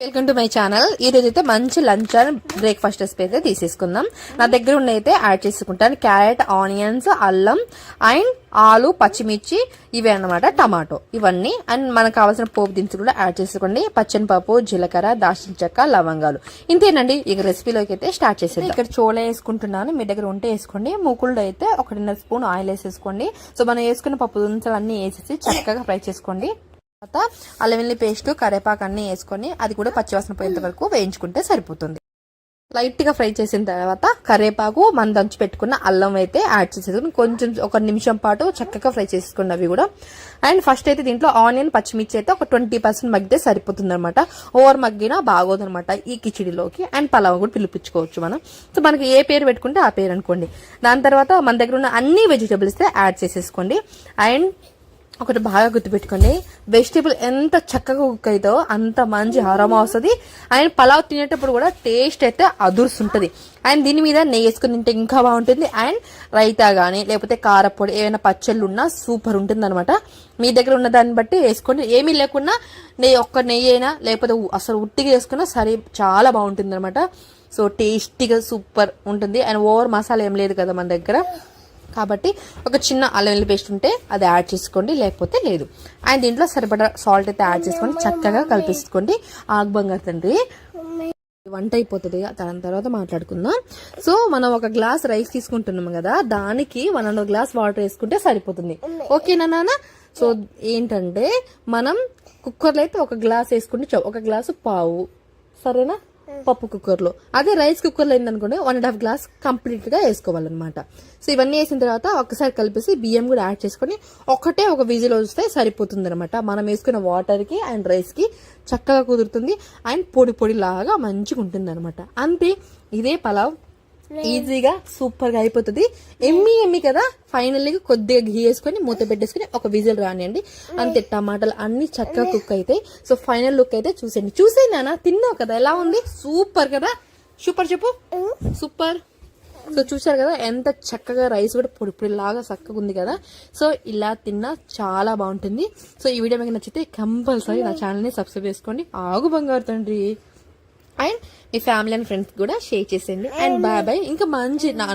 Welcome to my channel. ఈ రోజు అయితే మంచి లంచ్ అండ్ బ్రేక్ఫాస్ట్ రెసిపీ అయితే తీసేసుకుందాం. నా దగ్గర ఉన్న అయితే యాడ్ చేసుకుంటాను. క్యారెట్, ఆనియన్స్, అల్లం అండ్ ఆలు, పచ్చిమిర్చి, ఇవే అన్నమాట, టమాటో, ఇవన్నీ. అండ్ మనకు కావాల్సిన పోపు దినుసులు కూడా యాడ్ చేసుకోండి. పచ్చనిపప్పు, జీలకర్ర, దాల్చిన చెక్క, లవంగాలు. ఇంతేనండి. ఇక రెసిపీలోకి అయితే స్టార్ట్ చేసేది. ఇక్కడ చోళ వేసుకుంటున్నాను. మీ దగ్గర ఉంటే వేసుకోండి. మూకుళ్ళు అయితే 1.5 స్పూన్ ఆయిల్ వేసేసుకోండి. సో మనం వేసుకున్న పప్పు దినుసులు అన్ని వేసేసి చక్కగా ఫ్రై చేసుకోండి. తర్వాత అల్లం వెల్లుల్లి పేస్ట్, కరివేపాకు అన్ని వేసుకొని అది కూడా పచ్చివాసన పోయేంత వరకు వేయించుకుంటే సరిపోతుంది. లైట్ గా ఫ్రై చేసిన తర్వాత కరివేపాకు, మన దంచి పెట్టుకున్న అల్లం అయితే యాడ్ చేసేసుకుని కొంచెం 1 నిమిషం పాటు చక్కగా ఫ్రై చేసుకోండి అవి కూడా. అండ్ ఫస్ట్ అయితే దీంట్లో ఆనియన్, పచ్చిమిర్చి అయితే ఒక 20% మగ్గితే సరిపోతుంది అనమాట. ఓవర్ మగ్గినా బాగోదు అనమాట ఈ కిచిడిలోకి. అండ్ పలావ్ కూడా పిలిపించుకోవచ్చు మనం. సో మనకి ఏ పేరు పెట్టుకుంటే ఆ పేరు అనుకోండి. దాని తర్వాత మన దగ్గర ఉన్న అన్ని వెజిటబుల్స్ యాడ్ చేసేసుకోండి. అండ్ ఒకటి బాగా గుర్తుపెట్టుకోండి, వెజిటేబుల్ ఎంత చక్కగా కుక్ అవుతుందో అంత మంచి ఆరోమా వస్తుంది. అండ్ పలావ్ తినేటప్పుడు కూడా టేస్ట్ అయితే అదుర్సుంటది. అండ్ దీని మీద నెయ్యి వేసుకుని తింటే ఇంకా బాగుంటుంది. అండ్ రైతా గానీ లేకపోతే కారపొడి, ఏమైనా పచ్చళ్ళు ఉన్నా సూపర్ ఉంటుంది అనమాట. మీ దగ్గర ఉన్న దాన్ని బట్టి వేసుకోండి. ఏమీ లేకున్నా నెయ్యి అయినా లేకపోతే అసలు ఉట్టిగా వేసుకున్నా సరే, చాలా బాగుంటుంది అనమాట. సో టేస్టీగా సూపర్ ఉంటుంది. అండ్ ఓవర్ మసాలా ఏం లేదు కదా మన దగ్గర, కాబట్టి ఒక చిన్న అల్లం వెల్లుల్లి పేస్ట్ ఉంటే అది యాడ్ చేసుకోండి, లేకపోతే లేదు. అండ్ దీంట్లో సరిపడా సాల్ట్ అయితే యాడ్ చేసుకోండి, చక్కగా కలిపేసుకోండి. ఆగ్బంగారు తండ్రి వంట అయిపోతుంది, దాని తర్వాత మాట్లాడుకుందాం. సో మనం 1 గ్లాస్ రైస్ తీసుకుంటున్నాం కదా, దానికి 1.5 గ్లాస్ వాటర్ వేసుకుంటే సరిపోతుంది. ఓకేనా నాన్న? సో ఏంటంటే మనం కుక్కర్లో అయితే 1 గ్లాస్ వేసుకుంటే 1 గ్లాసు పావు, సరేనా? పప్పు కుక్కర్లో. అదే రైస్ కుక్కర్లో ఏందనుకోండి 1.5 గ్లాస్ కంప్లీట్ గా వేసుకోవాలన్నమాట. సో ఇవన్నీ వేసిన తర్వాత ఒకసారి కలిపేసి బియ్యం కూడా యాడ్ చేసుకుని ఒక విజిల్ వస్తే సరిపోతుంది అనమాట. మనం వేసుకున్న వాటర్ కి అండ్ రైస్ కి చక్కగా కుదురుతుంది. అండ్ పొడి లాగా మంచిగా ఉంటుంది అనమాట. అంతే, ఇదే పలావ్ ఈజీగా సూపర్ గా అయిపోతుంది. ఎమ్మి కదా. ఫైనల్లీ కొద్దిగా ఘీ వేసుకొని మూత పెట్టేసుకుని ఒక విజిల్ రానియండి. అంతే, టమాటాలు అన్ని చక్కగా కుక్ అవుతాయి. సో ఫైనల్ లుక్ అయితే చూసేయండి నాన్న. తిన్నావు కదా, ఎలా ఉంది? సూపర్ కదా. సూపర్ చెప్పు. సూపర్. సో చూసారు కదా ఎంత చక్కగా రైస్ కూడా పొడి లాగా చక్కగా ఉంది కదా. సో ఇలా తిన్నా చాలా బాగుంటుంది. సో ఈ వీడియో మీకు నచ్చితే కంపల్సరీ నా ఛానల్ ని సబ్స్క్రైబ్ చేసుకోండి. ఆగు బంగారు తండ్రి. అండ్ మీ ఫ్యామిలీ అండ్ ఫ్రెండ్స్ కూడా షేర్ చేసేయండి. And bye. ఇంకా మంచి